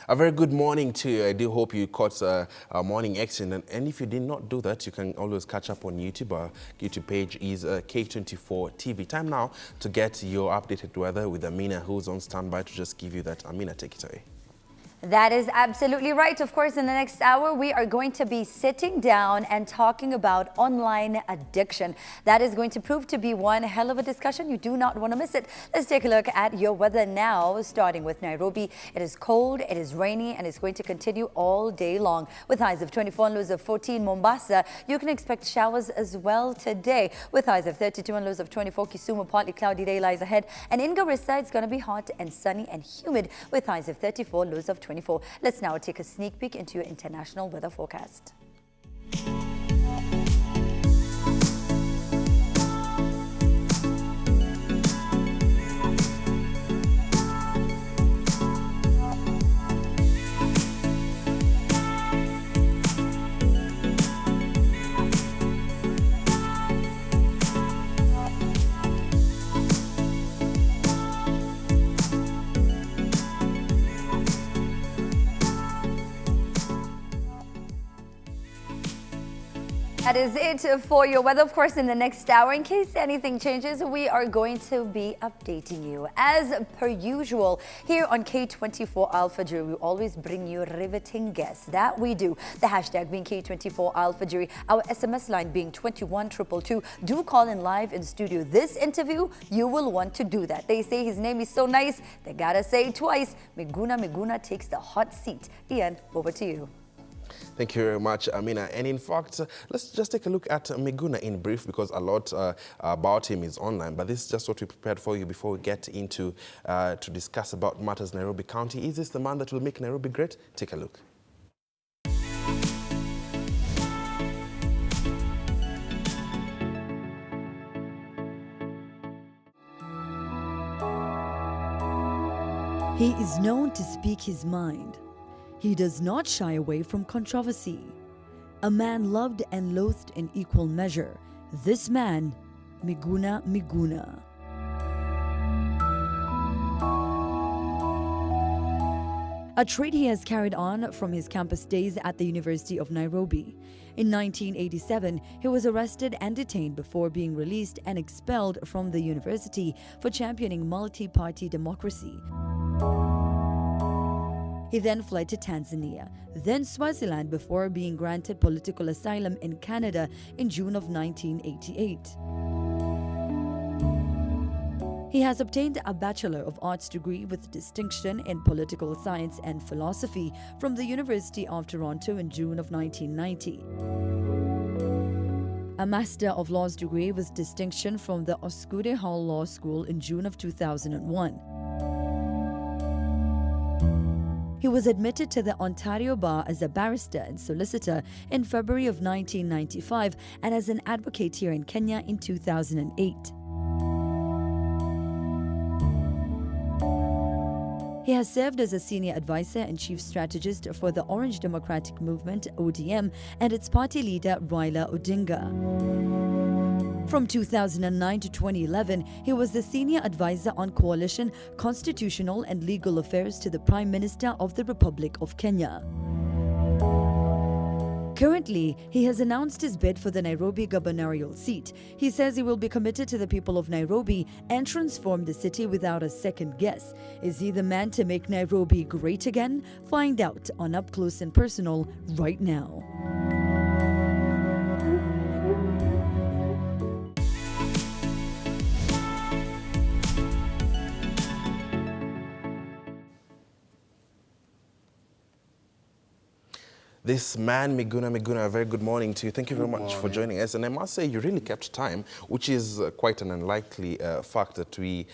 A very good morning to you. I do hope you caught our morning action. And if you did not do that, you can always catch up on YouTube. Our YouTube page is K24 TV. Time now to get your updated weather with Amina, who's on standby to just give you that. Amina, take it away. That is absolutely right. Of course, in the next hour, we are going to be sitting down and talking about online addiction. That is going to prove to be one hell of a discussion. You do not want to miss it. Let's take a look at your weather now, starting with Nairobi. It is cold, it is rainy, and it's going to continue all day long. With highs of 24 and lows of 14, Mombasa, you can expect showers as well today. With highs of 32 and lows of 24, Kisumu, partly cloudy day lies ahead. And in Garissa, it's going to be hot and sunny and humid with highs of 34, lows of 24. Let's now take a sneak peek into your international weather forecast. That is it for your weather. Of course, in the next hour, in case anything changes, we are going to be updating you. As per usual, here on K24 ALFAJIRI, we always bring you riveting guests. That we do. The hashtag being K24 ALFAJIRI, our SMS line being 21222. Do call in live in studio. This interview, you will want to do that. They say his name is so nice, they gotta say it twice. Miguna Miguna takes the hot seat. Ian, over to you. Thank you very much, Amina. And in fact, let's just take a look at Miguna in brief, because a lot about him is online. But this is just what we prepared for you before we get into to discuss about matters Nairobi County. Is this the man that will make Nairobi great? Take a look. He is known to speak his mind. He does not shy away from controversy. A man loved and loathed in equal measure. This man, Miguna Miguna. A trait he has carried on from his campus days at the University of Nairobi. In 1987, he was arrested and detained before being released and expelled from the university for championing multi-party democracy. He then fled to Tanzania, then Swaziland before being granted political asylum in Canada in June of 1988. He has obtained a Bachelor of Arts degree with distinction in political science and philosophy from the University of Toronto in June of 1990. A Master of Laws degree with distinction from the Osgoode Hall Law School in June of 2001. He was admitted to the Ontario Bar as a barrister and solicitor in February of 1995 and as an advocate here in Kenya in 2008. He has served as a senior advisor and chief strategist for the Orange Democratic Movement, ODM, and its party leader, Raila Odinga. From 2009 to 2011, he was the senior advisor on coalition, constitutional and legal affairs to the Prime Minister of the Republic of Kenya. Currently, he has announced his bid for the Nairobi gubernatorial seat. He says he will be committed to the people of Nairobi and transform the city without a second guess. Is he the man to make Nairobi great again? Find out on Up Close and Personal right now. This man, Miguna Miguna, a very good morning to you. Thank you very much for joining us. And I must say, you really kept time, which is quite an unlikely fact that we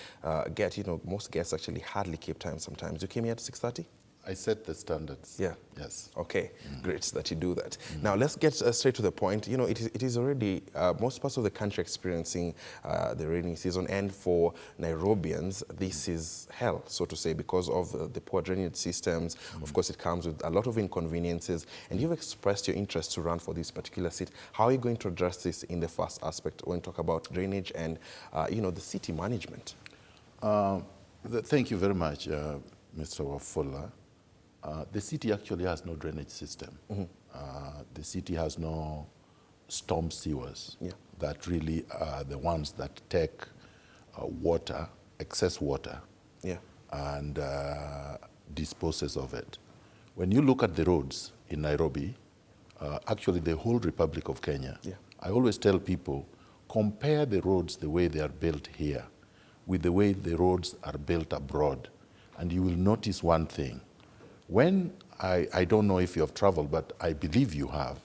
get. You know, most guests actually hardly keep time sometimes. You came here at 6:30? I set the standards. Yeah. Yes. Okay. Great that you do that. Now let's get straight to the point. You know, it is already most parts of the country experiencing the rainy season, and for Nairobians, this is hell, so to say, because of the poor drainage systems. Of course, it comes with a lot of inconveniences, and you've expressed your interest to run for this particular seat. How are you going to address this in the first aspect when you talk about drainage and you know, the city management? Thank you very much, Mr. Wafula. The city actually has no drainage system. The city has no storm sewers that really are the ones that take water, excess water, and disposes of it. When you look at the roads in Nairobi, actually the whole Republic of Kenya, I always tell people, compare the roads the way they are built here with the way the roads are built abroad, and you will notice one thing. When, I don't know if you have traveled, but I believe you have,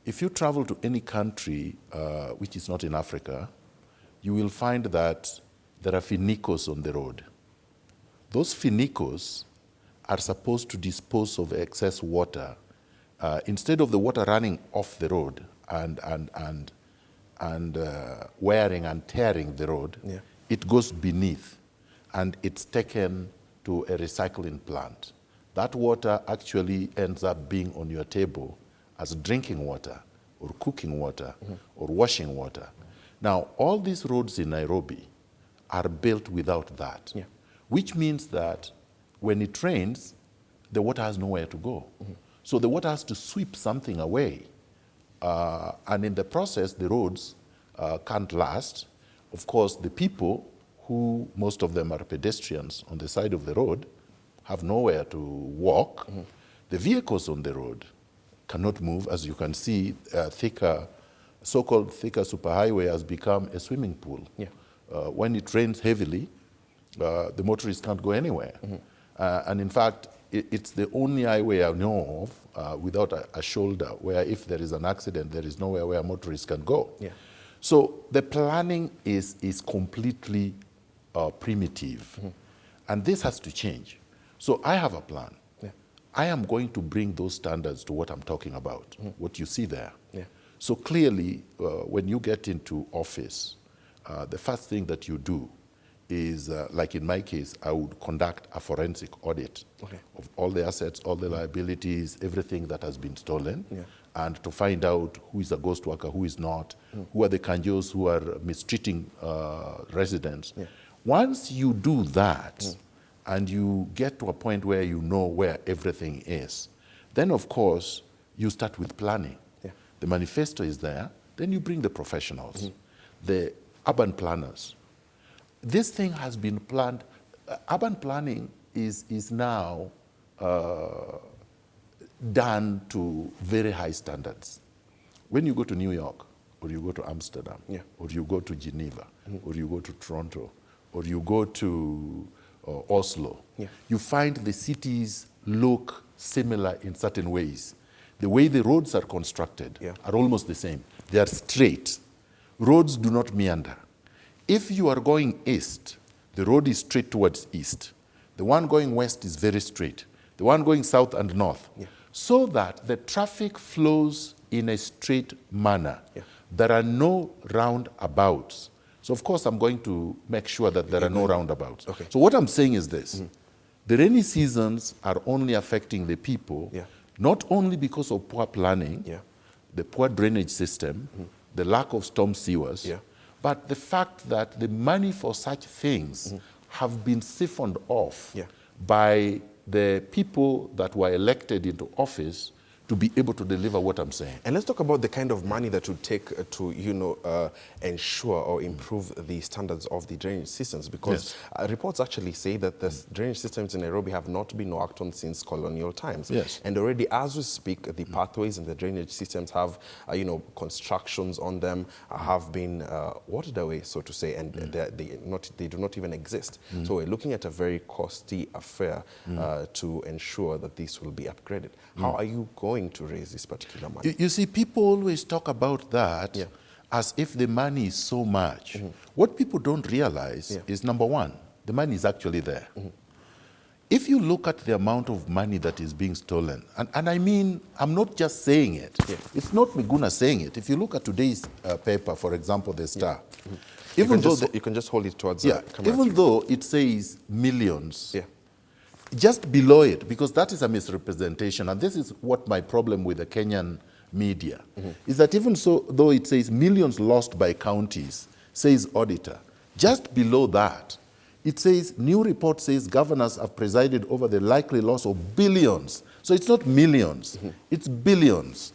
if you travel to any country which is not in Africa, you will find that there are finicos on the road. Those finicos are supposed to dispose of excess water. Instead of the water running off the road and wearing and tearing the road, it goes beneath and it's taken to a recycling plant. That water actually ends up being on your table as drinking water or cooking water or washing water. Now, all these roads in Nairobi are built without that, which means that when it rains, the water has nowhere to go. So the water has to sweep something away. And in the process, the roads can't last. Of course, the people, who most of them are pedestrians on the side of the road, have nowhere to walk. The vehicles on the road cannot move. As you can see, so-called thicker superhighway has become a swimming pool. When it rains heavily, the motorists can't go anywhere. And in fact, it's the only highway I know of without a shoulder, where if there is an accident, there is nowhere where motorists can go. So the planning is completely primitive. And this has to change. So I have a plan. I am going to bring those standards to what I'm talking about, what you see there. So clearly, when you get into office, the first thing that you do is, like in my case, I would conduct a forensic audit of all the assets, all the liabilities, everything that has been stolen, and to find out who is a ghost worker, who is not, who are the kanjos who are mistreating residents. Once you do that, and you get to a point where you know where everything is, then of course, you start with planning. The manifesto is there, then you bring the professionals, the urban planners. This thing has been planned. Urban planning is now done to very high standards. When you go to New York, or you go to Amsterdam, or you go to Geneva, or you go to Toronto, or you go to Oslo, you find the cities look similar in certain ways. The way the roads are constructed are almost the same. They are straight. Roads do not meander. If you are going east, the road is straight towards east. The one going west is very straight. The one going south and north. So that the traffic flows in a straight manner. There are no roundabouts. So of course I'm going to make sure that there are no roundabouts. So what I'm saying is this. The rainy seasons are only affecting the people, not only because of poor planning, the poor drainage system, the lack of storm sewers, but the fact that the money for such things have been siphoned off by the people that were elected into office to be able to deliver what I'm saying. And let's talk about the kind of money that would take to, ensure or improve the standards of the drainage systems, because reports actually say that the drainage systems in Nairobi have not been worked on since colonial times. And already, as we speak, the pathways and the drainage systems have, constructions on them, have been watered away, so to say, and they do not even exist. So we're looking at a very costly affair to ensure that this will be upgraded. How are you going to raise this particular money? You see, people always talk about that as if the money is so much. What people don't realize is, number one, the money is actually there. If you look at the amount of money that is being stolen, and I mean, I'm not just saying it. It's not Miguna saying it. If you look at today's paper, for example, the Star, even though you can just hold it towards the camera. Even though it says millions, just below it, because that is a misrepresentation, and this is what my problem with the Kenyan media, is that even so, though it says millions lost by counties, says auditor, just below that, It says, new report says governors have presided over the likely loss of billions. So it's not millions, it's billions.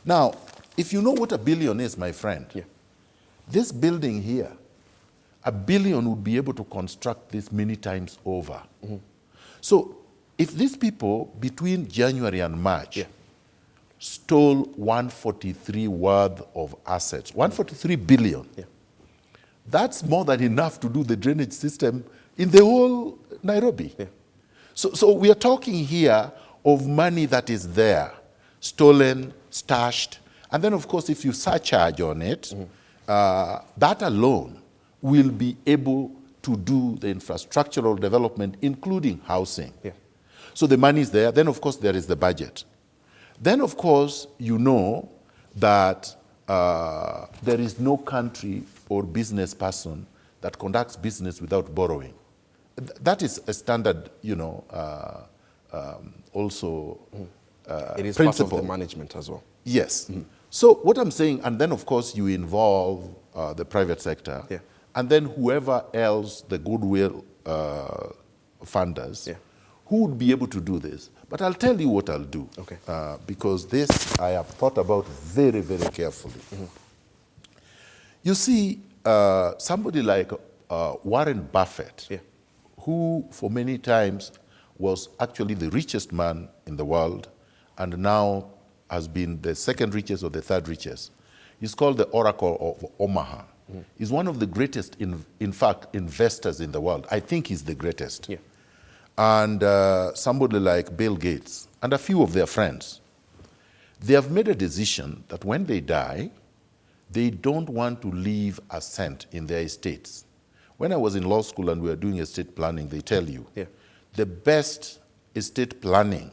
Now, if you know what a billion is, my friend, this building here, $1 billion would be able to construct this many times over. So if these people between January and March stole 143 worth of assets, 143 billion, that's more than enough to do the drainage system in the whole Nairobi. So we are talking here of money that is there, stolen, stashed, and then of course if you surcharge on it, that alone will be able to do the infrastructural development, including housing. So the money is there. Then of course there is the budget. Then of course you know that there is no country or business person that conducts business without borrowing. That is a standard, you know, also it is principle. part of the management as well. Yes. So what I'm saying, and then of course you involve the private sector, and then whoever else, the goodwill funders, who would be able to do this. But I'll tell you what I'll do, because this I have thought about very, very carefully. You see, somebody like Warren Buffett, who for many times was actually the richest man in the world and now has been the second richest or the third richest. He's called the Oracle of Omaha. He's one of the greatest, in fact, investors in the world. I think he's the greatest. And somebody like Bill Gates and a few of their friends, they have made a decision that when they die, they don't want to leave a cent in their estates. When I was in law school and we were doing estate planning, they tell you, the best estate planning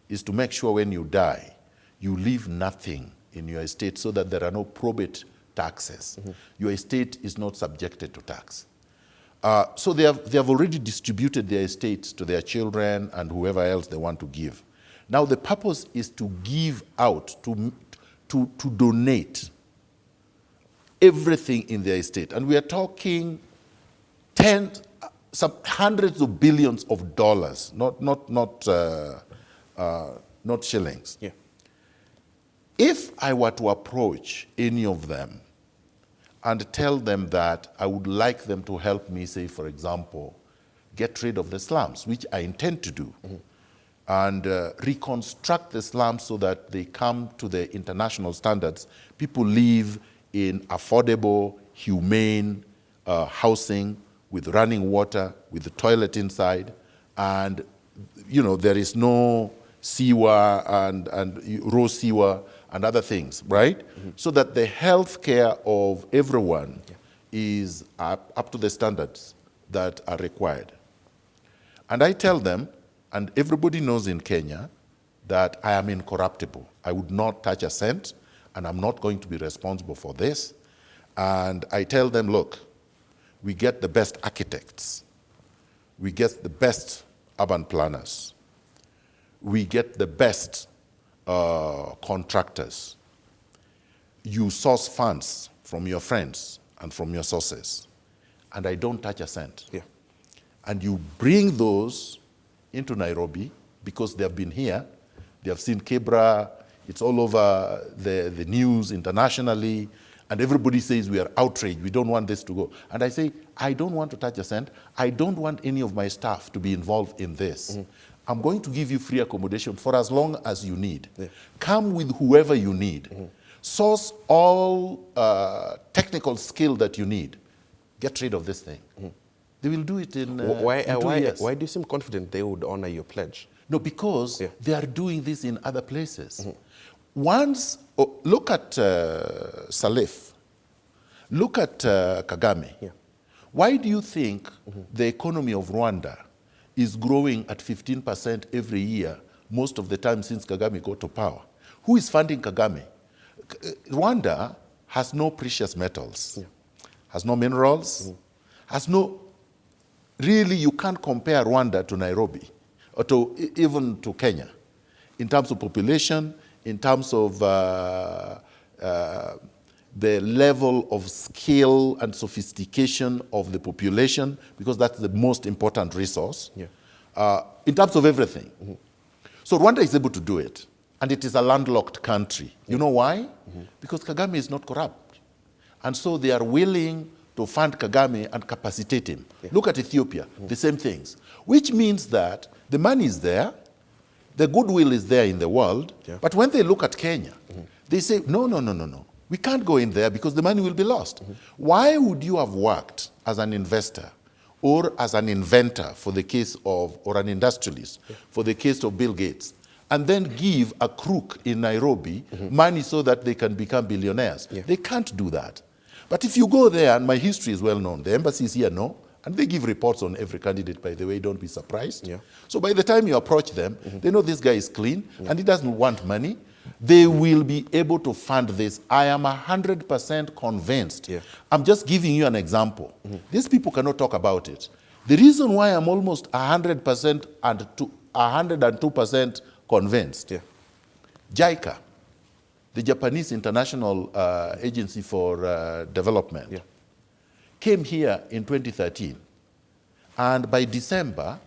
is to make sure when you die, you leave nothing in your estate so that there are no probate taxes. Your estate is not subjected to tax. So they have already distributed their estates to their children and whoever else they want to give. Now the purpose is to give out, to donate everything in their estate. And we are talking some hundreds of billions of dollars, not shillings. If I were to approach any of them and tell them that I would like them to help me, say, for example, get rid of the slums, which I intend to do, and reconstruct the slums so that they come to the international standards, people live in affordable, humane housing with running water, with the toilet inside, and you know there is no sewer and raw sewer and other things, right? So that the health care of everyone is up to the standards that are required. And I tell them, and everybody knows in Kenya, that I am incorruptible. I would not touch a cent, and I'm not going to be responsible for this. And I tell them, look, we get the best architects. We get the best urban planners. We get the best contractors. You source funds from your friends and from your sources, and I don't touch a cent. And you bring those into Nairobi because they have been here. They have seen Kebra. It's all over the news internationally, and everybody says we are outraged. We don't want this to go. And I say, I don't want to touch a cent. I don't want any of my staff to be involved in this. I'm going to give you free accommodation for as long as you need. Come with whoever you need. Source all technical skill that you need. Get rid of this thing. They will do it in 2 years. Why do you seem confident they would honor your pledge? No, because they are doing this in other places. Once, look at Salif. Look at Kagame. Why do you think the economy of Rwanda is growing at 15% every year, most of the time since Kagame got to power? Who is funding Kagame? Rwanda has no precious metals, has no minerals, has no, really you can't compare Rwanda to Nairobi, or even to Kenya, in terms of population, in terms of the level of skill and sophistication of the population, because that's the most important resource, in terms of everything. So Rwanda is able to do it, and it is a landlocked country. You know why? Because Kagame is not corrupt. And so they are willing to fund Kagame and capacitate him. Look at Ethiopia, the same things. Which means that the money is there, the goodwill is there in the world, but when they look at Kenya, they say, no, no, no, no, no. We can't go in there because the money will be lost. Why would you have worked as an investor or as an inventor for the case of, or an industrialist for the case of Bill Gates, and then give a crook in Nairobi money so that they can become billionaires? They can't do that. But if you go there, and my history is well known, the embassies here know, and they give reports on every candidate, by the way, don't be surprised. So by the time you approach them, they know this guy is clean, and he doesn't want money. They will be able to fund this. I am 100% convinced. I'm just giving you an example. These people cannot talk about it. The reason why I'm almost 100% and 102% convinced, JICA, the Japanese International Agency for Development, came here in 2013. And by December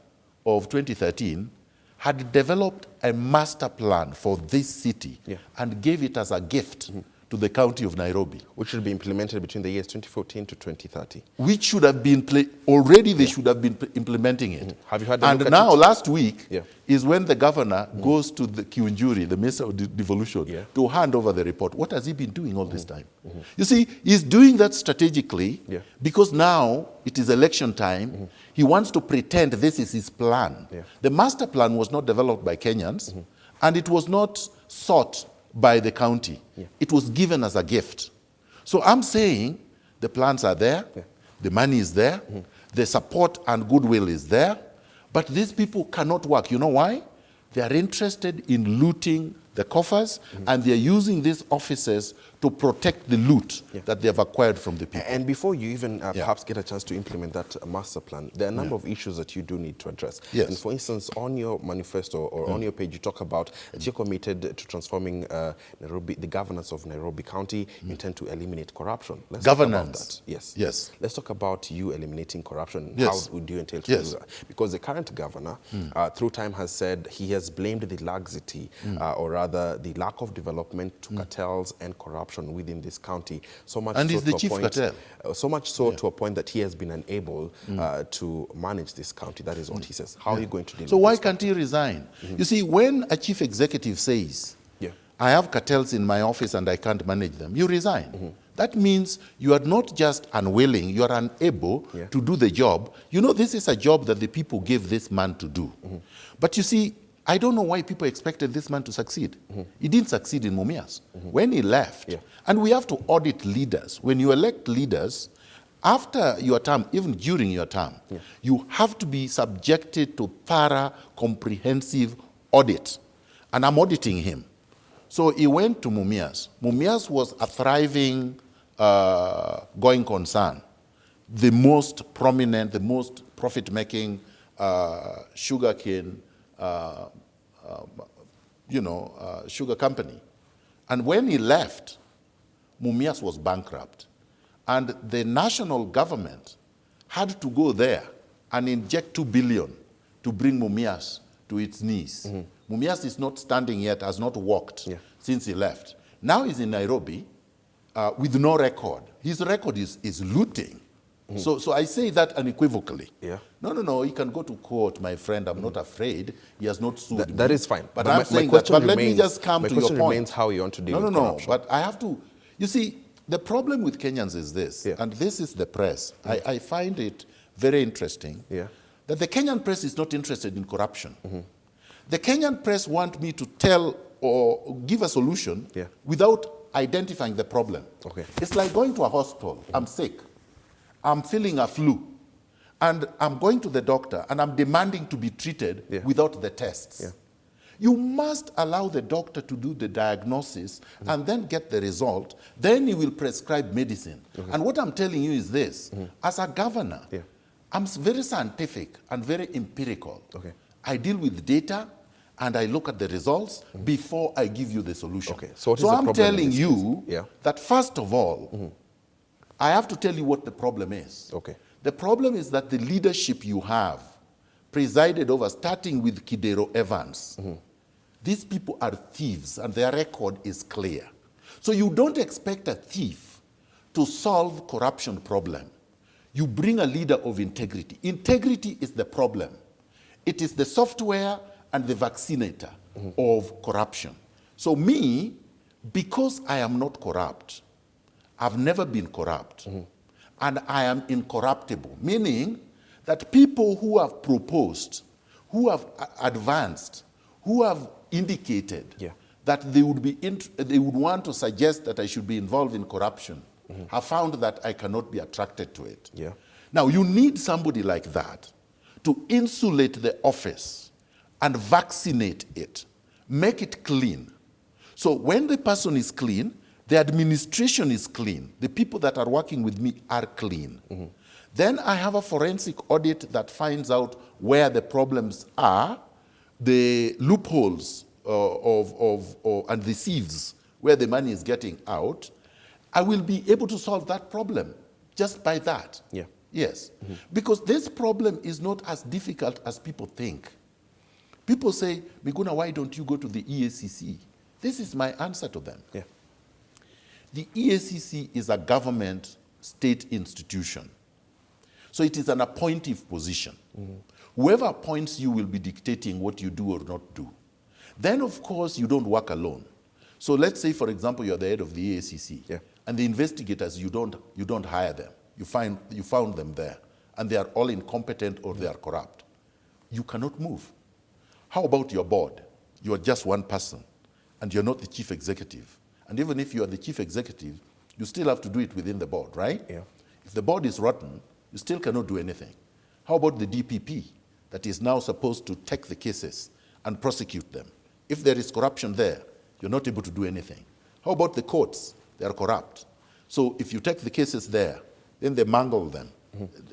of 2013, had developed a master plan for this city and gave it as a gift to the county of Nairobi. Which should be implemented between the years 2014 to 2030. Which should have been, already they should have been implementing it. Have you had a and look at now, it? last week, is when the governor goes to the Kiunjuri, the Minister of Devolution, to hand over the report. What has he been doing all this time? You see, he's doing that strategically because now it is election time. He wants to pretend this is his plan. The master plan was not developed by Kenyans, and it was not sought by the county. It was given as a gift. So I'm saying the plans are there, the money is there, the support and goodwill is there, but these people cannot work. You know why? They are interested in looting the coffers, and they are using these offices to protect the loot that they have acquired from the people. And before you even perhaps get a chance to implement that master plan, there are a number of issues that you do need to address. And for instance, on your manifesto or on your page, you talk about that you're committed to transforming Nairobi, the governance of Nairobi County, intend to eliminate corruption. Let's Governance. talk about that. Yes. Let's talk about you eliminating corruption. How would you intend to do that? Because the current governor, through time, has said he has blamed the laxity, or rather the lack of development to cartels and corruption within this county. So much and so he's the to a chief point, cartel. So much so to a point that he has been unable to manage this county. That is what he says. How are you going to deal with this? So why can't he resign? You see, when a chief executive says, I have cartels in my office and I can't manage them, you resign. That means you are not just unwilling, you are unable to do the job. You know, this is a job that the people gave this man to do. But you see, I don't know why people expected this man to succeed. He didn't succeed in Mumias. When he left, and we have to audit leaders. When you elect leaders, after your term, even during your term, you have to be subjected to thorough, comprehensive audit. And I'm auditing him. So he went to Mumias. Mumias was a thriving going concern, the most prominent, the most profit-making sugarcane sugar company. And when he left, Mumias was bankrupt. And the national government had to go there and inject 2 billion to bring Mumias to its knees. Mumias is not standing yet, has not walked since he left. Now he's in Nairobi with no record. His record is looting. So I say that unequivocally. No, he can go to court, my friend. I'm not afraid. He has not sued me. That is fine. But I'm saying that. But let me just come to your point. My question remains how you want to deal with corruption. But I have to. You see, the problem with Kenyans is this, and this is the press. I find it very interesting that the Kenyan press is not interested in corruption. The Kenyan press want me to tell or give a solution without identifying the problem. It's like going to a hospital. I'm sick. I'm feeling a flu, and I'm going to the doctor, and I'm demanding to be treated without the tests. You must allow the doctor to do the diagnosis and then get the result. Then he will prescribe medicine. And what I'm telling you is this. As a governor, I'm very scientific and very empirical. I deal with data, and I look at the results before I give you the solution. Okay. So what is so the I'm problem in telling this you case? Yeah. that first of all, I have to tell you what the problem is. Okay. The problem is that the leadership you have presided over, starting with Kidero Evans, these people are thieves and their record is clear. So you don't expect a thief to solve corruption problem. You bring a leader of integrity. Integrity is the problem. It is the software and the vaccinator of corruption. So me, because I am not corrupt, I've never been corrupt, and I am incorruptible, meaning that people who have proposed, who have advanced, who have indicated that they would want to suggest that I should be involved in corruption, have found that I cannot be attracted to it. Yeah. Now, you need somebody like that to insulate the office and vaccinate it, make it clean. So when the person is clean, the administration is clean. The people that are working with me are clean. Then I have a forensic audit that finds out where the problems are, the loopholes and the sieves where the money is getting out. I will be able to solve that problem just by that. Yeah. Yes. Because this problem is not as difficult as people think. People say, Miguna, why don't you go to the EACC? This is my answer to them. Yeah. The EACC is a government state institution. So it is an appointive position. Whoever appoints you will be dictating what you do or not do. Then, of course, you don't work alone. So let's say, for example, you're the head of the EACC, and the investigators, you don't hire them. You found them there, and they are all incompetent or they are corrupt. You cannot move. How about your board? You are just one person, and you're not the chief executive. And even if you are the chief executive, you still have to do it within the board, right? Yeah. If the board is rotten, you still cannot do anything. How about the DPP that is now supposed to take the cases and prosecute them? If there is corruption there, you're not able to do anything. How about the courts? They are corrupt. So if you take the cases there, then they mangle them.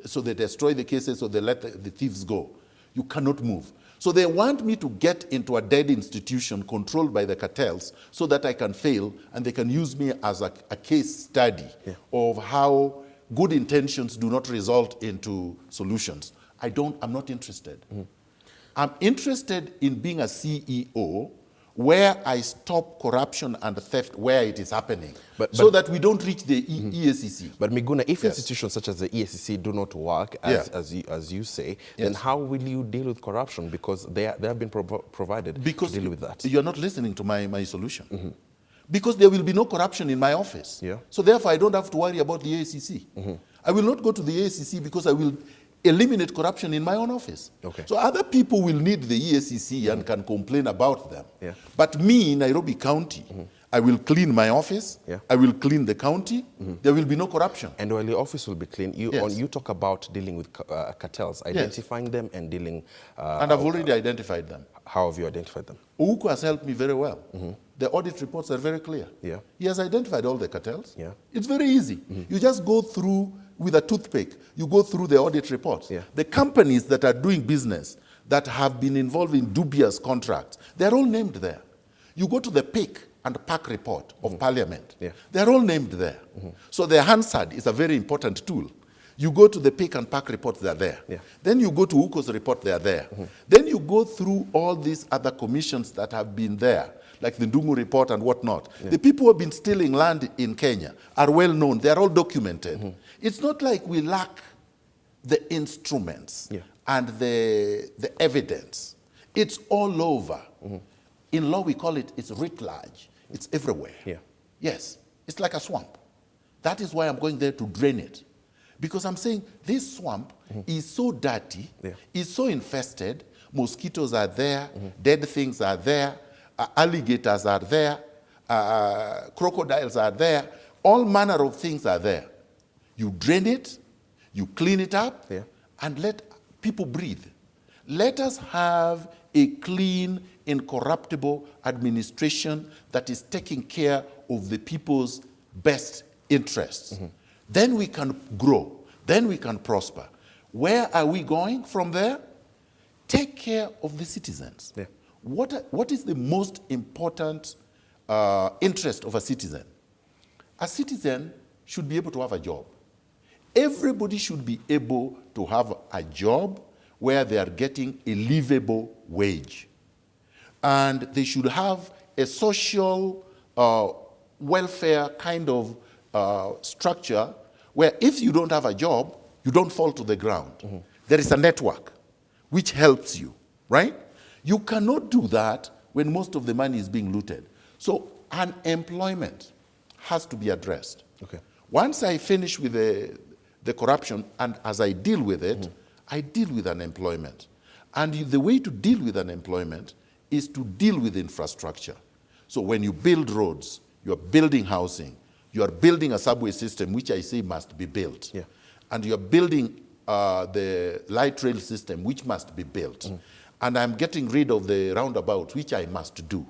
So they destroy the cases or they let the thieves go. You cannot move. So they want me to get into a dead institution controlled by the cartels so that I can fail and they can use me as a case study of how good intentions do not result into solutions. I'm not interested. I'm interested in being a CEO where I stop corruption and theft where it is happening, so that we don't reach the EACC. But Miguna, if institutions such as the EACC do not work, as you say, then how will you deal with corruption? Because they have been provided to deal with that. You're not listening to my solution. Because there will be no corruption in my office. Yeah. So therefore, I don't have to worry about the ACC. I will not go to the ACC because I will eliminate corruption in my own office. Okay. So other people will need the EACC and can complain about them. Yeah. But me, Nairobi County, I will clean my office. I will clean the county. There will be no corruption. And while your office will be clean, you talk about dealing with cartels, identifying them and dealing... and I've already identified them. How have you identified them? Ouku has helped me very well. The audit reports are very clear. Yeah. He has identified all the cartels. Yeah. It's very easy. You just go through with a toothpick. You go through the audit reports. Yeah. The companies that are doing business, that have been involved in dubious contracts, they're all named there. You go to the pick and pack report of Parliament. Yeah. They're all named there. So the Hansard is a very important tool. You go to the pick and pack reports, they're there. Yeah. Then you go to UCO's report, they're there. Then you go through all these other commissions that have been there, like the Ndungu report and whatnot. The people who have been stealing land in Kenya are well known. They're all documented. It's not like we lack the instruments and the evidence. It's all over. In law, we call it's writ large. It's everywhere. Yeah. Yes, it's like a swamp. That is why I'm going there to drain it. Because I'm saying this swamp is so dirty, is so infested, mosquitoes are there, dead things are there, alligators are there, crocodiles are there, all manner of things are there. You drain it, you clean it up, and let people breathe. Let us have a clean, incorruptible administration that is taking care of the people's best interests. Then we can grow. Then we can prosper. Where are we going from there? Take care of the citizens. what is the most important interest of a citizen? A citizen should be able to have a job. Everybody should be able to have a job where they are getting a livable wage. And they should have a social welfare kind of structure where if you don't have a job, you don't fall to the ground. Mm-hmm. There is a network which helps you, right? You cannot do that when most of the money is being looted. So unemployment has to be addressed. Okay. Once I finish with the corruption, and as I deal with it, I deal with unemployment. And the way to deal with unemployment is to deal with infrastructure. So when you build roads, you're building housing, you're building a subway system, which I say must be built. Yeah. And you're building the light rail system, which must be built. And I'm getting rid of the roundabouts, which I must do.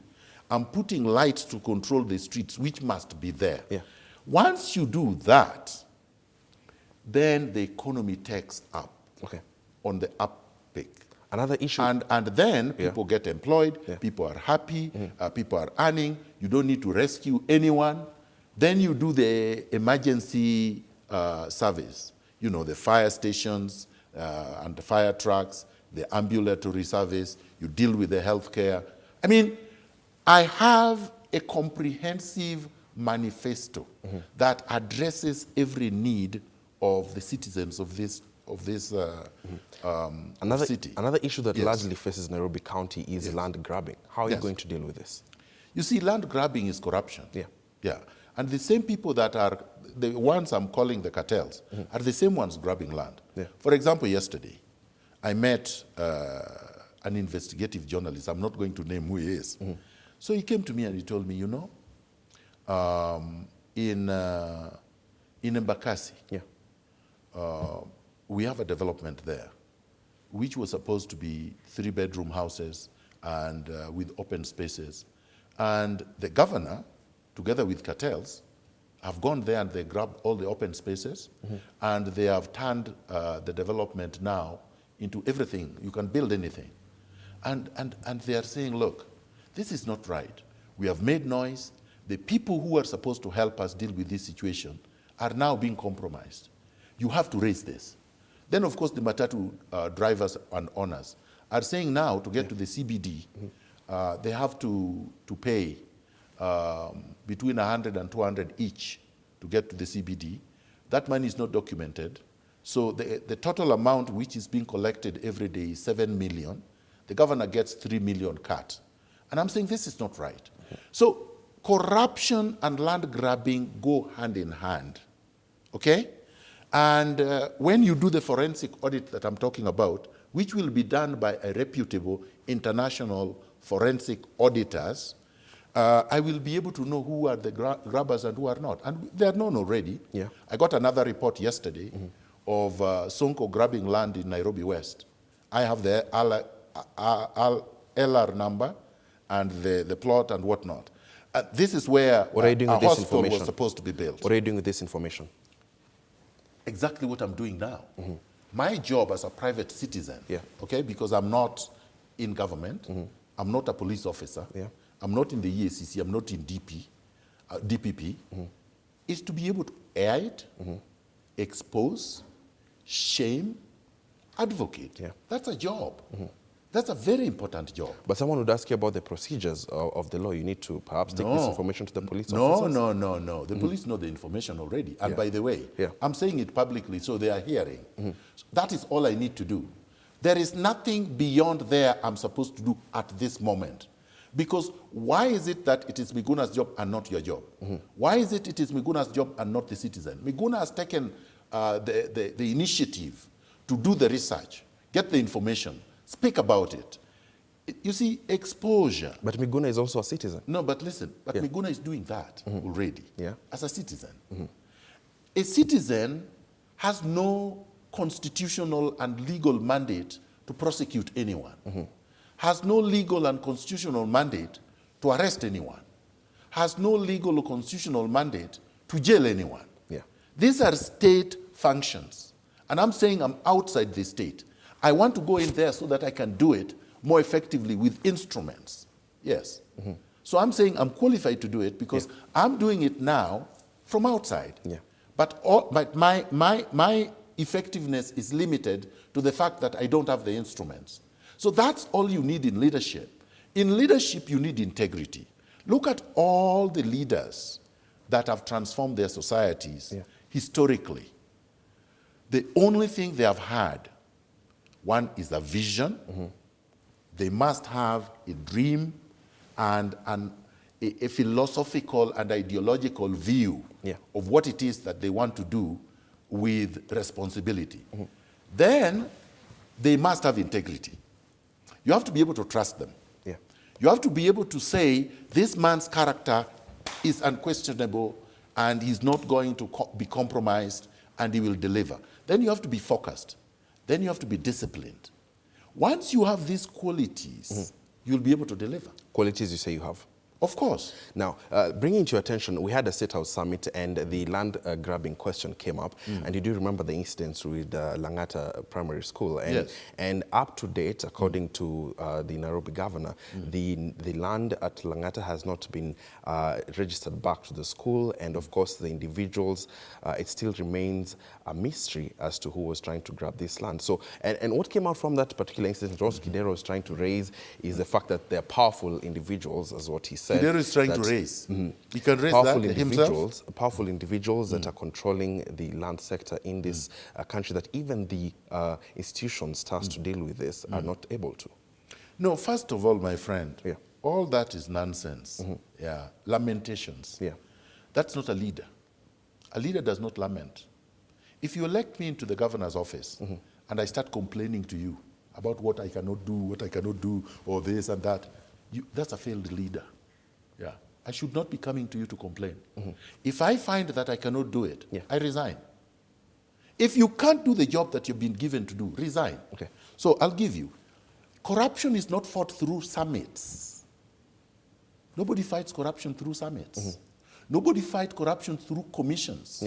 I'm putting lights to control the streets, which must be there. Yeah. Once you do that, then the economy takes up on the uptick. Another issue. And then people get employed, people are happy, people are earning, you don't need to rescue anyone. Then you do the emergency service, you know, the fire stations and the fire trucks, the ambulatory service, you deal with the healthcare. I mean, I have a comprehensive manifesto that addresses every need of the citizens of this city. Another issue that largely faces Nairobi County is land grabbing. How are you going to deal with this? You see, land grabbing is corruption. Yeah. And the same people that are the ones I'm calling the cartels are the same ones grabbing land. For example, yesterday, I met an investigative journalist. I'm not going to name who he is. So he came to me and he told me, you know, in Embakasi, we have a development there, which was supposed to be 3-bedroom houses and with open spaces. And the governor, together with cartels, have gone there and they grabbed all the open spaces, and they have turned the development now into everything. You can build anything. And they are saying, look, this is not right. We have made noise. The people who are supposed to help us deal with this situation are now being compromised. You have to raise this. Then, of course, the matatu drivers and owners are saying now to get to the CBD, they have to pay between 100 and 200 each to get to the CBD. That money is not documented. So the total amount which is being collected every day is 7 million. The governor gets 3 million cut. And I'm saying this is not right. So corruption and land grabbing go hand in hand, okay? And when you do the forensic audit that I'm talking about, which will be done by a reputable international forensic auditors, I will be able to know who are the grabbers and who are not. And they are known already. I got another report yesterday of Sonko grabbing land in Nairobi West. I have the LR number and the plot and whatnot. This is where a hospital was supposed to be built. What are you doing with this information? Exactly what I'm doing now. My job as a private citizen, okay, because I'm not in government, I'm not a police officer, I'm not in the EACC, I'm not in DPP, is to be able to air it, expose, shame, advocate. That's a job. That's a very important job. But someone would ask you about the procedures of the law. You need to perhaps take this information to the police officers? No. The police know the information already. And by the way, I'm saying it publicly so they are hearing. So that is all I need to do. There is nothing beyond there I'm supposed to do at this moment. Because why is it that it is Miguna's job and not your job? Why is it is Miguna's job and not the citizen? Miguna has taken the initiative to do the research, get the information, speak about it. You see, exposure. But Miguna is also a citizen. No, but listen, Miguna is doing that already as a citizen. A citizen has no constitutional and legal mandate to prosecute anyone, has no legal and constitutional mandate to arrest anyone, has no legal or constitutional mandate to jail anyone. These are state functions. And I'm saying I'm outside the state. I want to go in there so that I can do it more effectively with instruments. Yes. So I'm saying I'm qualified to do it because I'm doing it now from outside. Yeah. But my effectiveness is limited to the fact that I don't have the instruments. So that's all you need in leadership. In leadership, you need integrity. Look at all the leaders that have transformed their societies historically. The only thing they have had, one is a vision. They must have a dream and a philosophical and ideological view of what it is that they want to do with responsibility. Then they must have integrity. You have to be able to trust them. You have to be able to say, this man's character is unquestionable and he's not going to be compromised and he will deliver. Then you have to be focused. Then you have to be disciplined. Once you have these qualities, you'll be able to deliver. Qualities you say you have? Of course. Now, bringing to your attention, we had a State House summit and the land grabbing question came up. And you do remember the incidents with Langata Primary School. And, and up to date, according to the Nairobi governor, the land at Langata has not been registered back to the school. And of course, the individuals, it still remains a mystery as to who was trying to grab this land. So, and what came out from that particular incident, Ross Kidero is trying to raise is the fact that they're powerful individuals, as what he said. Kidero is trying to raise. He can raise powerful that individuals, himself. Powerful individuals that are controlling the land sector in this country, that even the institutions tasked to deal with this are not able to. No, first of all, my friend, all that is nonsense. Lamentations. That's not a leader. A leader does not lament. If you elect me into the governor's office and I start complaining to you about what I cannot do, or this and that, that's a failed leader. I should not be coming to you to complain. If I find that I cannot do it, I resign. If you can't do the job that you've been given to do, resign. So I'll give you. Corruption is not fought through summits. Nobody fights corruption through summits. Nobody fights corruption through commissions.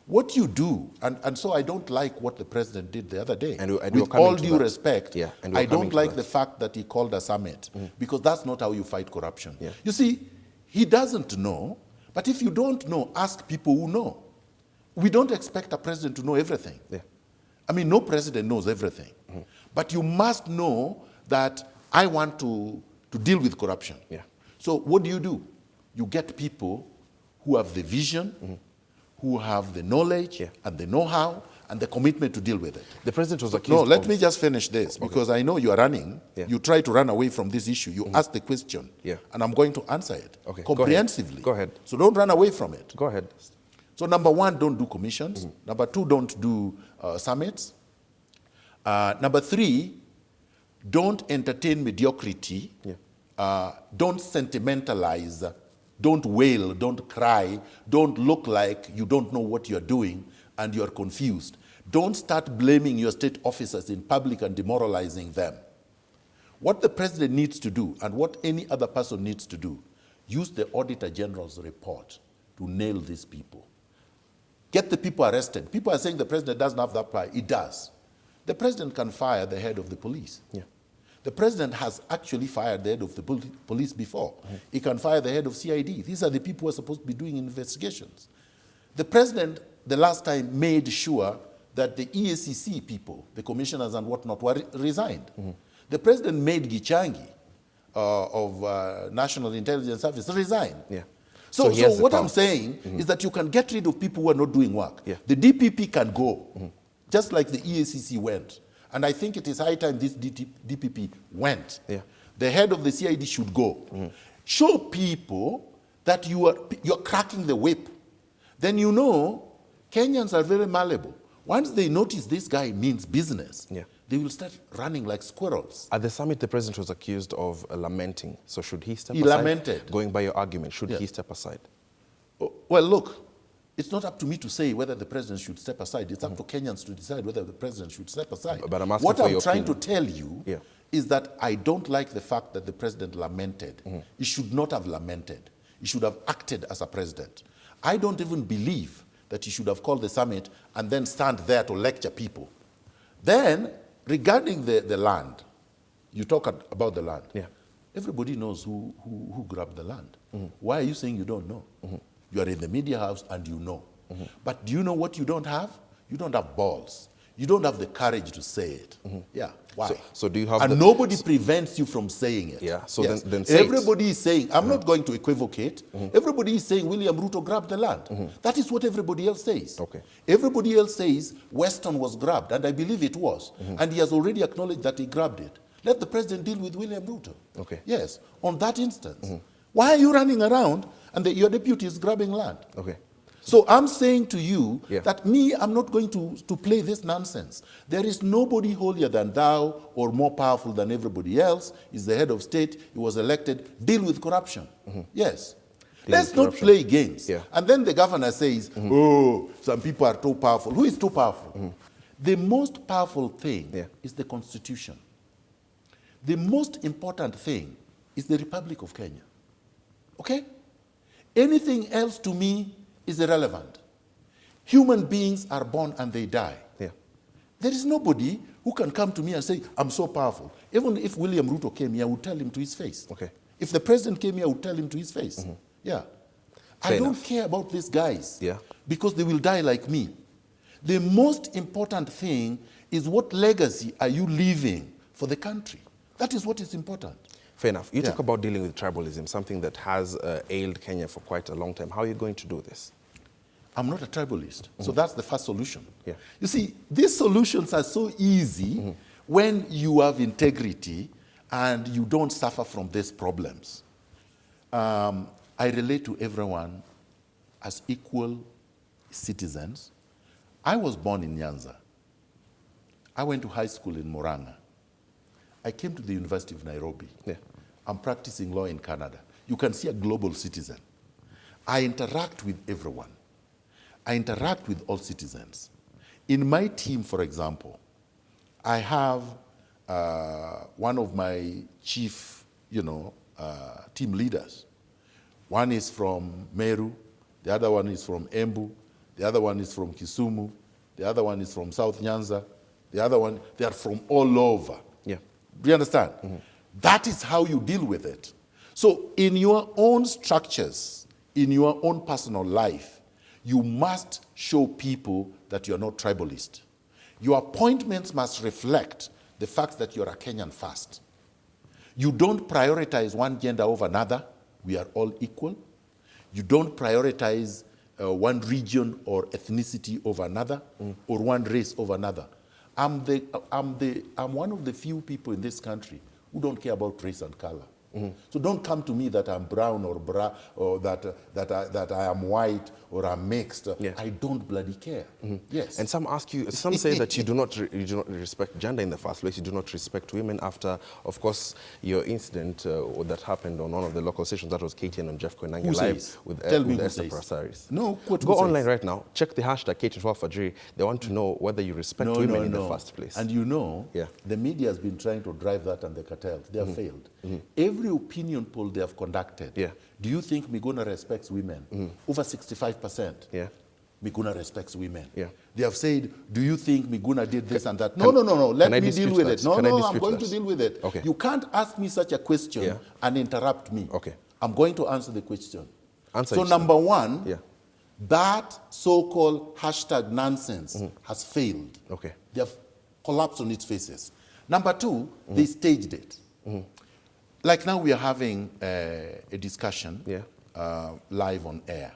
What you do, and so I don't like what the president did the other day. And with all due respect, I don't like the fact that he called a summit, because that's not how you fight corruption. You see, he doesn't know, but if you don't know, ask people who know. We don't expect a president to know everything. I mean, no president knows everything. But you must know that I want to deal with corruption. So what do? You get people who have the vision, who have the knowledge and the know-how and the commitment to deal with it. The president was accused. No, let me just finish this, because I know you are running. You try to run away from this issue. You ask the question, and I'm going to answer it comprehensively. Go ahead. So don't run away from it. Go ahead. So number one, don't do commissions. Number two, don't do summits. Number three, don't entertain mediocrity. Don't sentimentalize. Don't wail, don't cry, don't look like you don't know what you're doing and you're confused. Don't start blaming your state officers in public and demoralizing them. What the president needs to do, and what any other person needs to do, use the Auditor General's report to nail these people. Get the people arrested. People are saying the president doesn't have that power. He does. The president can fire the head of the police. The president has actually fired the head of the police before. He can fire the head of CID. These are the people who are supposed to be doing investigations. The president, the last time, made sure that the EACC people, the commissioners and whatnot, were resigned. The president made Gichangi of National Intelligence Service resign. So what I'm saying is that you can get rid of people who are not doing work. The DPP can go, just like the EACC went. And I think it is high time this DPP went. The head of the CID should go. Show people that you're cracking the whip. Then you know Kenyans are very malleable. Once they notice this guy means business, they will start running like squirrels. At the summit, the president was accused of lamenting. So should he step aside? He lamented. Going by your argument, should he step aside? Well, look, it's not up to me to say whether the president should step aside. It's up to Kenyans to decide whether the president should step aside. But I'm asking what for I'm your trying opinion. to tell you is that I don't like the fact that the president lamented. He should not have lamented. He should have acted as a president. I don't even believe that he should have called the summit and then stand there to lecture people. Then, regarding the land, you talk about the land. Yeah. Everybody knows who grabbed the land. Why are you saying you don't know? You are in the media house and you know. But do you know what you don't have? You don't have balls. You don't have the courage to say it. Yeah. Why? So do you have? And nobody prevents you from saying it. Yeah. So yes. then say everybody is saying. I'm not going to equivocate. Everybody is saying William Ruto grabbed the land. That is what everybody else says. Okay. Everybody else says Weston was grabbed, and I believe it was. And he has already acknowledged that he grabbed it. Let the president deal with William Ruto. Okay. Yes. On that instance, why are you running around and your deputy is grabbing land? Okay. So I'm saying to you Yeah. that I'm not going to play this nonsense. There is nobody holier than thou or more powerful than everybody else. He's the head of state. He was elected. Deal with corruption. Yes. Let's not play games. Yeah. And then the governor says, oh, some people are too powerful. Who is too powerful? The most powerful thing is the Constitution. The most important thing is the Republic of Kenya. Okay? Anything else to me is irrelevant. Human beings are born and they die. Yeah. There is nobody who can come to me and say, I'm so powerful. Even if William Ruto came here, I would tell him to his face. Okay. If the president came here, I would tell him to his face. Yeah. Fair I don't enough. care about these guys. Yeah. Because they will die like me. The most important thing is what legacy are you leaving for the country? That is what is important. Fair enough. You Yeah. talk about dealing with tribalism, something that has ailed Kenya for quite a long time. How are you going to do this? I'm not a tribalist. So that's the first solution. Yeah. You see, these solutions are so easy when you have integrity and you don't suffer from these problems. I relate to everyone as equal citizens. I was born in Nyanza. I went to high school in Murang'a. I came to the University of Nairobi. Yeah. I'm practicing law in Canada. You can see a global citizen. I interact with everyone. I interact with all citizens. In my team, for example, I have one of my chief, team leaders. One is from Meru, the other one is from Embu, the other one is from Kisumu, the other one is from South Nyanza, the other one, they are from all over. Yeah. Do you understand? That is how you deal with it. So in your own structures, in your own personal life, you must show people that you're not tribalist. Your appointments must reflect the fact that you're a Kenyan first. You don't prioritize one gender over another. We are all equal. You don't prioritize one region or ethnicity over another, or one race over another. I'm one of the few people in this country who don't care about race and color. So don't come to me that I'm brown or that I am white or I'm mixed. Yeah. I don't bloody care. Yes. And some say that you do not respect gender in the first place. You do not respect women after, of course, your incident that happened on one of the local stations. That was KTN and Jeff Koinange Who live says? with Tell me who Esther says. Prasaris. No, quote Go who online says. right now. Check the hashtag K24 ALFAJIRI. They want to know whether you respect women in the first place. And Yeah. the media has been trying to drive that and the cartels. They have failed. Every opinion poll they have conducted, Yeah. do you think Miguna respects women? Over 65%. Yeah. Miguna respects women. Yeah. They have said, do you think Miguna did this and that? No. Let can I me deal dispute with that? it. No, Can I I'm dispute going that? to deal with it. Okay. You can't ask me such a question Yeah. and interrupt me. Okay. I'm going to answer the question. Answer So it. number one, Yeah. that so-called hashtag nonsense has failed. Okay. They have collapsed on its faces. Number two, they staged it. Like now we are having a discussion live on air.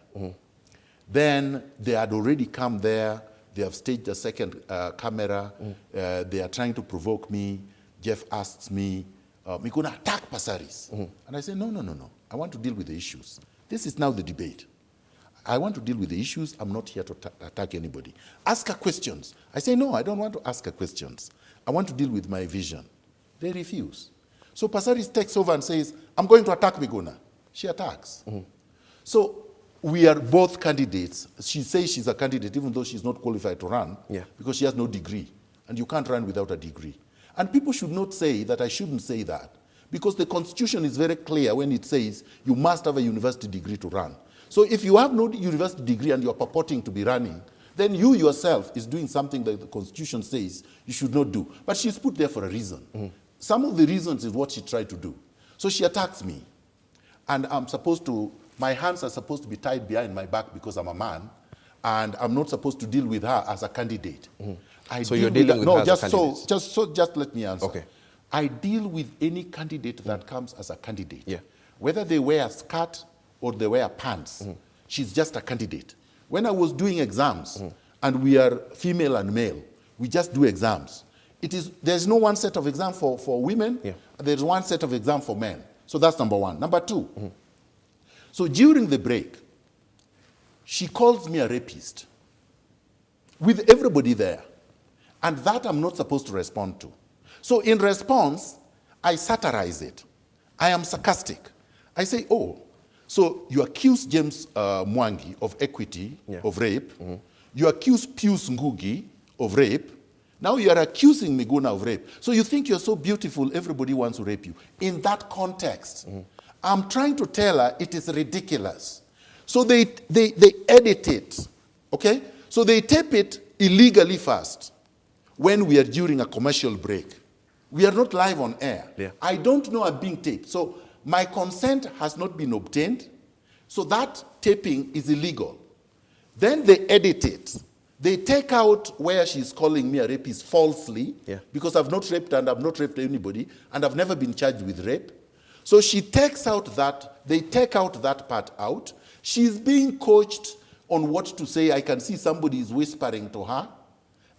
Then they had already come there. They have staged a second camera. They are trying to provoke me. Jeff asks me, we're going to attack Prasaris. And I say, no. I want to deal with the issues. This is now the debate. I want to deal with the issues. I'm not here to attack anybody. Ask her questions. I say, no, I don't want to ask her questions. I want to deal with my vision. They refuse. So Prasaris takes over and says, I'm going to attack Miguna. She attacks. So we are both candidates. She says she's a candidate even though she's not qualified to run because she has no degree. And you can't run without a degree. And people should not say that I shouldn't say that because the Constitution is very clear when it says you must have a university degree to run. So if you have no university degree and you're purporting to be running, then you yourself is doing something that the Constitution says you should not do. But she's put there for a reason. some of the reasons is what she tried to do. So she attacks me. And my hands are supposed to be tied behind my back because I'm a man. And I'm not supposed to deal with her as a candidate. So you're dealing with her as a candidate? Just let me answer. Okay. I deal with any candidate that comes as a candidate. Yeah. Whether they wear a skirt or they wear pants, she's just a candidate. When I was doing exams, and we are female and male, we just do exams. There's no one set of exam for women, there's one set of exam for men. So that's number one. Number two, so during the break, she calls me a rapist with everybody there. And that I'm not supposed to respond to. So in response, I satirize it. I am sarcastic. I say, oh, so you accuse James Mwangi of equity, of rape. You accuse Pius Ngugi of rape. Now you are accusing Miguna of rape. So you think you're so beautiful, everybody wants to rape you. In that context, I'm trying to tell her it is ridiculous. So they edit it, okay? So they tape it illegally first when we are during a commercial break. We are not live on air. Yeah. I don't know I'm being taped. So my consent has not been obtained. So that taping is illegal. Then they edit it. They take out where she's calling me a rapist falsely, because I've not raped and I've not raped anybody, and I've never been charged with rape. So she takes out that, they take out that part out. She's being coached on what to say. I can see somebody is whispering to her,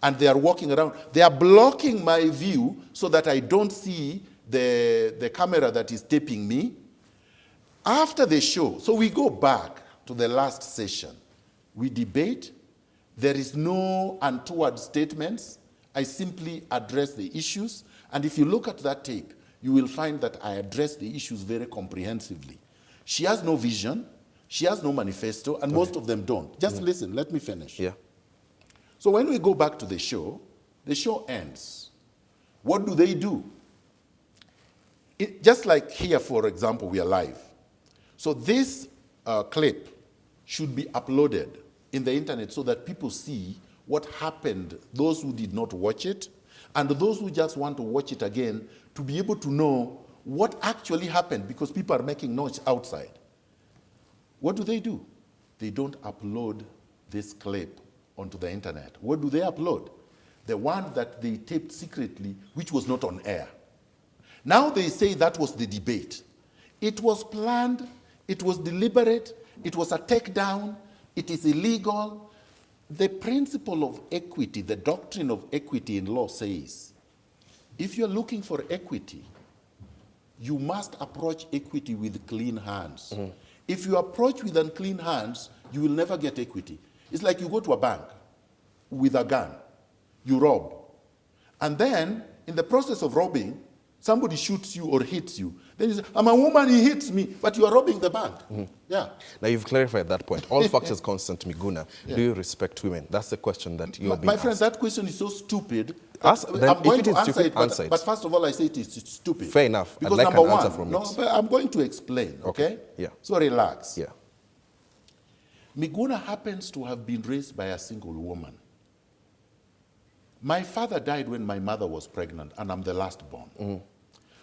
and they are walking around. They are blocking my view so that I don't see the camera that is taping me. After the show, so we go back to the last session. We debate. There is no untoward statements. I simply address the issues. And if you look at that tape, you will find that I address the issues very comprehensively. She has no vision. She has no manifesto, and most of them don't. Just listen, let me finish. Yeah. So when we go back to the show ends. What do? Just like here, for example, we are live. So this clip should be uploaded in the internet so that people see what happened, those who did not watch it, and those who just want to watch it again to be able to know what actually happened, because people are making noise outside. What do? They don't upload this clip onto the internet. What do they upload? The one that they taped secretly, which was not on air. Now they say that was the debate. It was planned, it was deliberate, it was a takedown, it is illegal. The principle of equity, the doctrine of equity in law says, if you're looking for equity, you must approach equity with clean hands. If you approach with unclean hands, you will never get equity. It's like you go to a bank with a gun, you rob. And then, in the process of robbing, somebody shoots you or hits you. Then you say, I'm a woman, he hits me, but you are robbing the bank. Yeah. Now you've clarified that point. All factors constant, Miguna. Do you respect women? That's the question that you're being My friend, asked. That question is so stupid. I'm going to answer it, but first of all, I say it is stupid. Fair enough. Because I'd like number an answer one, from it. but I'm going to explain, okay? Yeah. So relax. Yeah. Miguna happens to have been raised by a single woman. My father died when my mother was pregnant, and I'm the last born.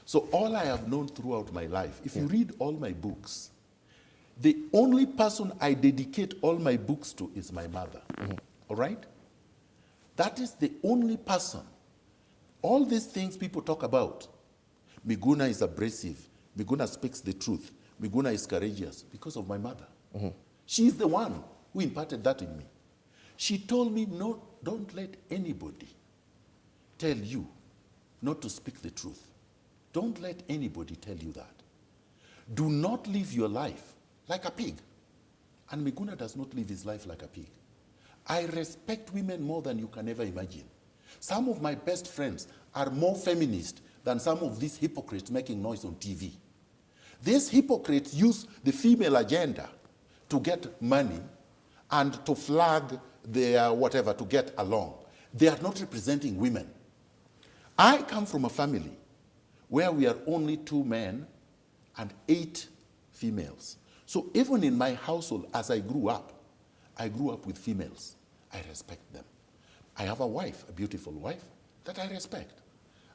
So all I have known throughout my life, if you read all my books, the only person I dedicate all my books to is my mother. All right? That is the only person. All these things people talk about, Miguna is abrasive, Miguna speaks the truth, Miguna is courageous, because of my mother. She's the one who imparted that in me. She told me, no, don't let anybody tell you not to speak the truth. Don't let anybody tell you that. Do not live your life like a pig. And Miguna does not live his life like a pig. I respect women more than you can ever imagine. Some of my best friends are more feminist than some of these hypocrites making noise on TV. These hypocrites use the female agenda to get money and to flag their whatever, to get along. They are not representing women. I come from a family where we are only 2 men and 8 females. So even in my household, as I grew up with females. I respect them. I have a wife, a beautiful wife, that I respect.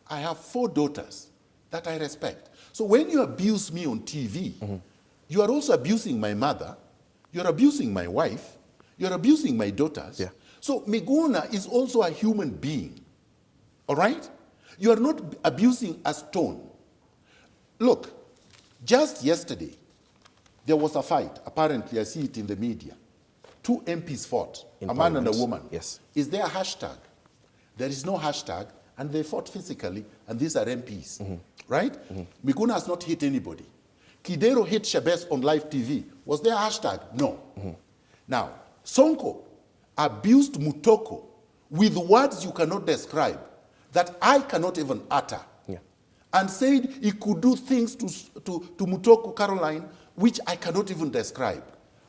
I have 4 daughters that I respect. So when you abuse me on TV, you are also abusing my mother, you're abusing my wife, you're abusing my daughters. Yeah. So Miguna is also a human being, all right? You are not abusing a stone. Look, just yesterday, there was a fight. Apparently, I see it in the media. 2 MPs fought, In a man and a Parliament. woman. Yes. Is there a hashtag? There is no hashtag, and they fought physically, and these are MPs, right? Miguna has not hit anybody. Kidero hit Shabes on live TV. Was there a hashtag? No. Now, Sonko abused Mutoko with words you cannot describe, that I cannot even utter, Yeah. and said he could do things to Mutoko Caroline which I cannot even describe.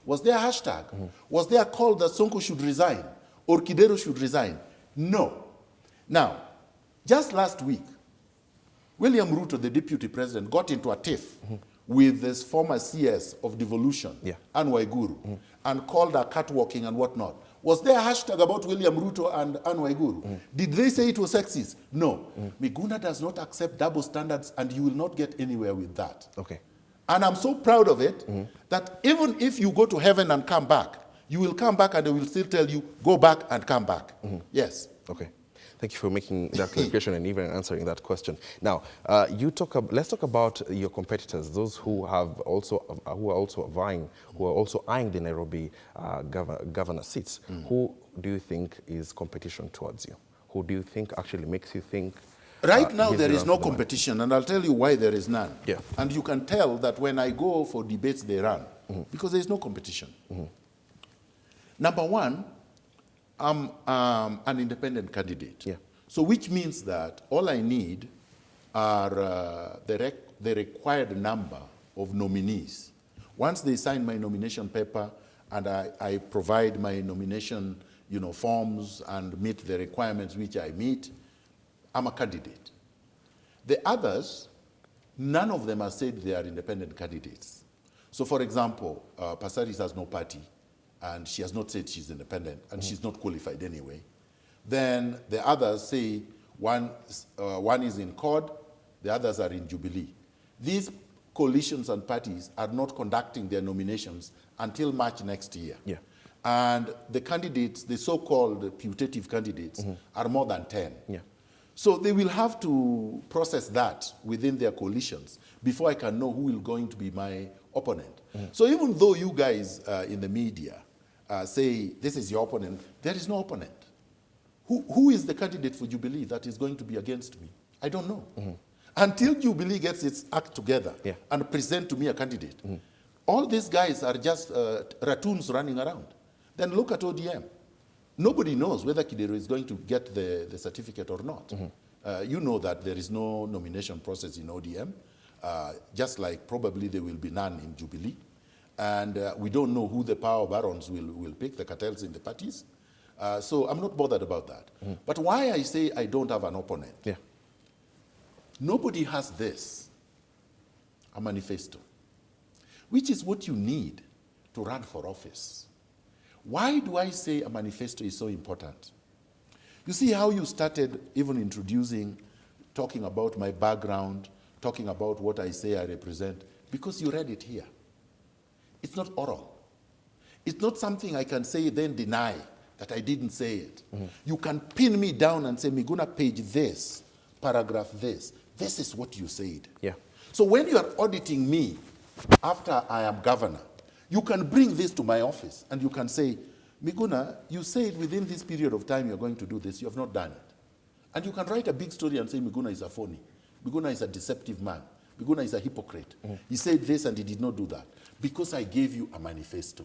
Was there a hashtag? Was there a call that Sonko should resign or Kidero should resign? No. Now, just last week, William Ruto, the deputy president, got into a tiff with this former CS of devolution, Yeah. Anne Waiguru, and called her catwalking and whatnot. Was there a hashtag about William Ruto and Anne Waiguru? Did they say it was sexist? No. Miguna does not accept double standards, and you will not get anywhere with that. Okay. And I'm so proud of it that even if you go to heaven and come back, you will come back and they will still tell you, go back and come back. Yes. Okay. Thank you for making that clarification and even answering that question. Now, let's talk about your competitors, those who are also eyeing the Nairobi governor seats. Who do you think is competition towards you? Who do you think actually makes you think? Right now, gives there you is run no for the money? competition, and I'll tell you why there is none. Yeah. And you can tell that when I go for debates, they run, because there is no competition. Number one, I'm an independent candidate. Yeah. So which means that all I need are the required number of nominees. Once they sign my nomination paper and I provide my nomination forms and meet the requirements which I meet, I'm a candidate. The others, none of them have said they are independent candidates. So for example, Pasaris has no party, and she has not said she's independent, and she's not qualified anyway. Then the others say one is in CORD, the others are in Jubilee. These coalitions and parties are not conducting their nominations until March next year. Yeah. And the candidates, the so-called putative candidates, are more than 10. Yeah. So they will have to process that within their coalitions before I can know who is going to be my opponent. So even though you guys in the media say this is your opponent, there is no opponent. Who is the candidate for Jubilee that is going to be against me? I don't know. Until Jubilee gets its act together and present to me a candidate. All these guys are just raccoons running around. Then look at ODM. Nobody knows whether Kidero is going to get the certificate or not. You know that there is no nomination process in ODM, just like probably there will be none in Jubilee. And we don't know who the power barons will pick, the cartels in the parties. So I'm not bothered about that. But why I say I don't have an opponent, nobody has this, a manifesto, which is what you need to run for office. Why do I say a manifesto is so important? You see how you started even introducing, talking about my background, talking about what I say I represent, because you read it here. It's not oral. It's not something I can say then deny that I didn't say it. You can pin me down and say, Miguna, page this, paragraph this. This is what you said. Yeah. So when you are auditing me after I am governor, you can bring this to my office and you can say, Miguna, you said within this period of time you're going to do this, you have not done it. And you can write a big story and say, Miguna is a phony. Miguna is a deceptive man. Miguna is a hypocrite. He said this and he did not do that. Because I gave you a manifesto.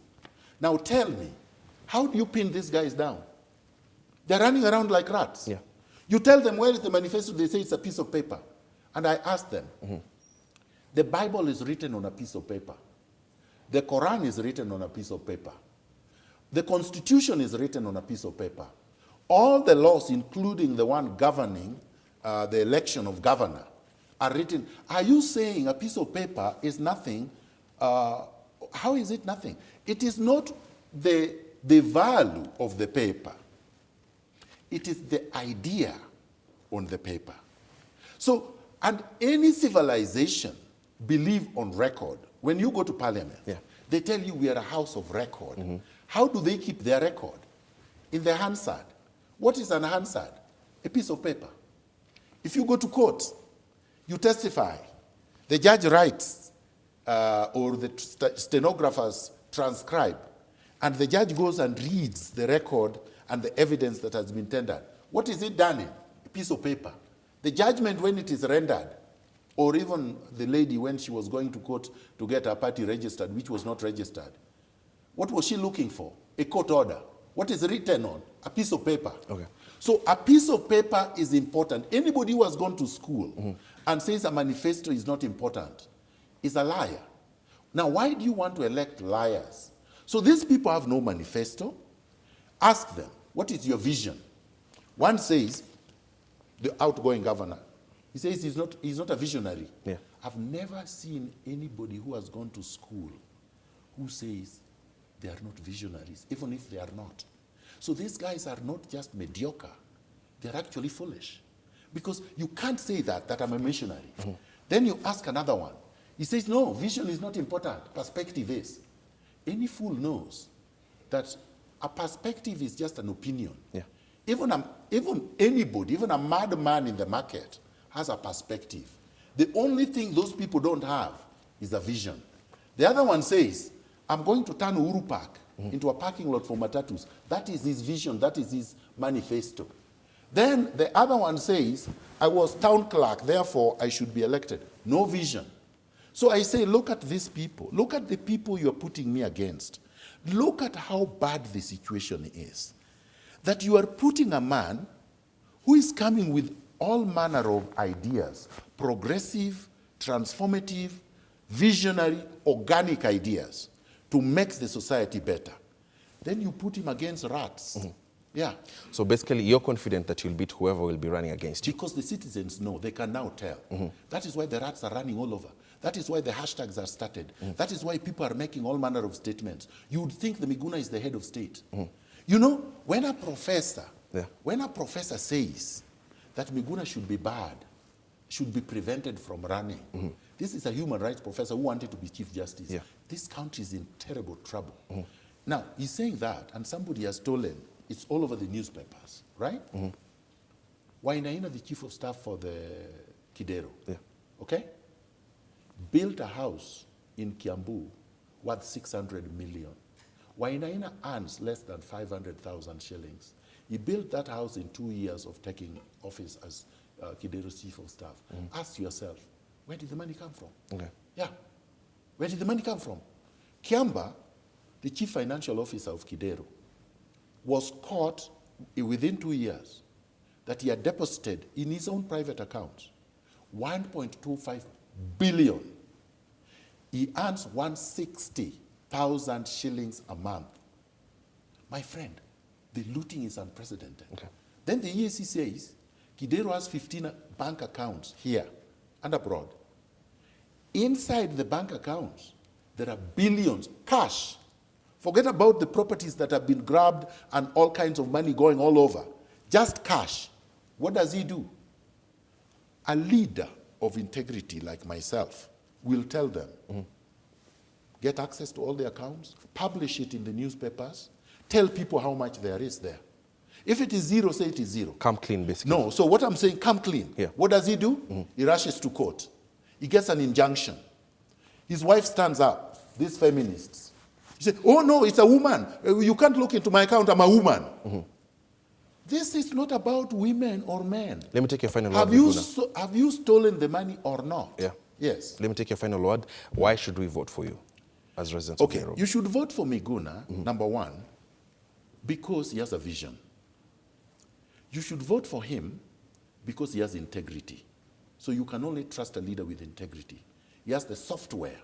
Now tell me, how do you pin these guys down? They're running around like rats. Yeah. You tell them, where is the manifesto? They say it's a piece of paper. And I ask them, the Bible is written on a piece of paper. The Quran is written on a piece of paper. The Constitution is written on a piece of paper. All the laws, including the one governing the election of governor, are written. Are you saying a piece of paper is nothing? How is it nothing? It is not the value of the paper. It is the idea on the paper. So And any civilization believe on record. When you go to parliament, they tell you we are a house of record. How do they keep their record? In the Hansard. What is an Hansard? A piece of paper. If you go to court, you testify. The judge writes, or the stenographers transcribe, and the judge goes and reads the record and the evidence that has been tendered. What is it done in? A piece of paper. The judgment, when it is rendered, or even the lady when she was going to court to get her party registered, which was not registered, what was she looking for? A court order. What is written on? A piece of paper. Okay. So a piece of paper is important. Anybody who has gone to school and says a manifesto is not important is a liar. Now, why do you want to elect liars? So these people have no manifesto. Ask them, what is your vision? One says, the outgoing governor, he says he's not a visionary. Yeah. I've never seen anybody who has gone to school who says they are not visionaries, even if they are not. So these guys are not just mediocre, they're actually foolish. Because you can't say that I'm a missionary. Then you ask another one. He says, no, vision is not important, perspective is. Any fool knows that a perspective is just an opinion. Yeah. Even anybody, even a madman in the market has a perspective. The only thing those people don't have is a vision. The other one says, I'm going to turn Uhuru Park into a parking lot for matatus. That is his vision, that is his manifesto. Then the other one says, I was town clerk, therefore I should be elected. No vision. So I say, look at these people. Look at the people you're putting me against. Look at how bad the situation is. That you are putting a man who is coming with all manner of ideas, progressive, transformative, visionary, organic ideas to make the society better. Then you put him against rats. Yeah. So basically, you're confident that you'll beat whoever will be running against you? Because the citizens know, they can now tell. That is why the rats are running all over. That is why the hashtags are started. That is why people are making all manner of statements. You would think the Miguna is the head of state. You know, when a professor says that Miguna should be bad, should be prevented from running, this is a human rights professor who wanted to be Chief Justice. Yeah. This country is in terrible trouble. Now, he's saying that, and somebody has stolen. It's all over the newspapers, right? Wainaina, the chief of staff for the Kidero, okay, built a house in Kiambu worth 600 million. Wainaina earns less than 500,000 shillings. He built that house in 2 years of taking office as Kidero's chief of staff. Ask yourself, where did the money come from? Okay. Yeah. Where did the money come from? Kiamba, the chief financial officer of Kidero, was caught within 2 years that he had deposited in his own private account 1.25 billion. He earns 160,000 shillings a month. My friend, the looting is unprecedented. Okay. Then the EAC says, Kidero has 15 bank accounts here and abroad. Inside the bank accounts, there are billions, cash. Forget about the properties that have been grabbed and all kinds of money going all over. Just cash. What does he do? A leader of integrity like myself will tell them, get access to all the accounts, publish it in the newspapers, tell people how much there is there. If it is zero, say it is zero. Come clean, basically. No, so what I'm saying, come clean. Yeah. What does he do? He rushes to court. He gets an injunction. His wife stands up, these feminists. He said, oh no, it's a woman. You can't look into my account, I'm a woman. This is not about women or men. Let me take your final word. Have you stolen the money or not? Yeah. Yes. Let me take your final word. Why should we vote for you as residents of Nairobi? You should vote for Miguna, number one, because he has a vision. You should vote for him because he has integrity. So you can only trust a leader with integrity. He has the software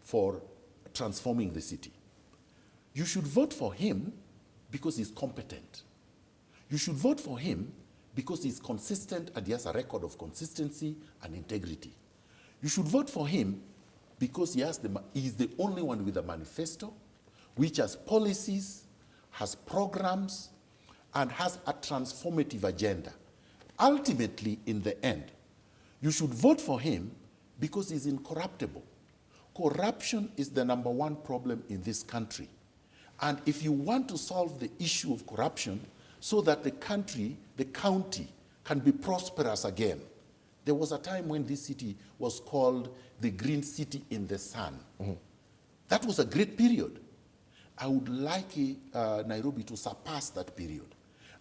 for transforming the city. You should vote for him because he's competent. You should vote for him because he's consistent and he has a record of consistency and integrity. You should vote for him because he's the only one with a manifesto, which has policies, has programs, and has a transformative agenda. Ultimately, in the end, You should vote for him because he's incorruptible. Corruption is the #1 problem in this country. And if you want to solve the issue of corruption so that the country, the county, can be prosperous again, there was a time when this city was called the Green City in the Sun. That was a great period. I would like Nairobi to surpass that period.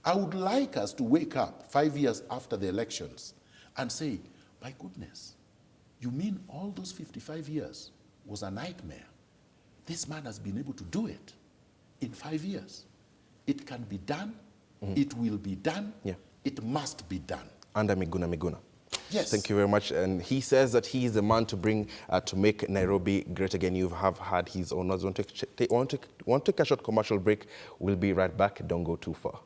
I would like us to wake up 5 years after the elections and say, my goodness, you mean all those 55 years was a nightmare? This man has been able to do it in 5 years. It can be done. It will be done. It must be done. Under Miguna Miguna. Yes. Thank you very much. And he says that he is the man to bring, to make Nairobi great again. You have had his owners. Want to take a short commercial break. We'll be right back. Don't go too far.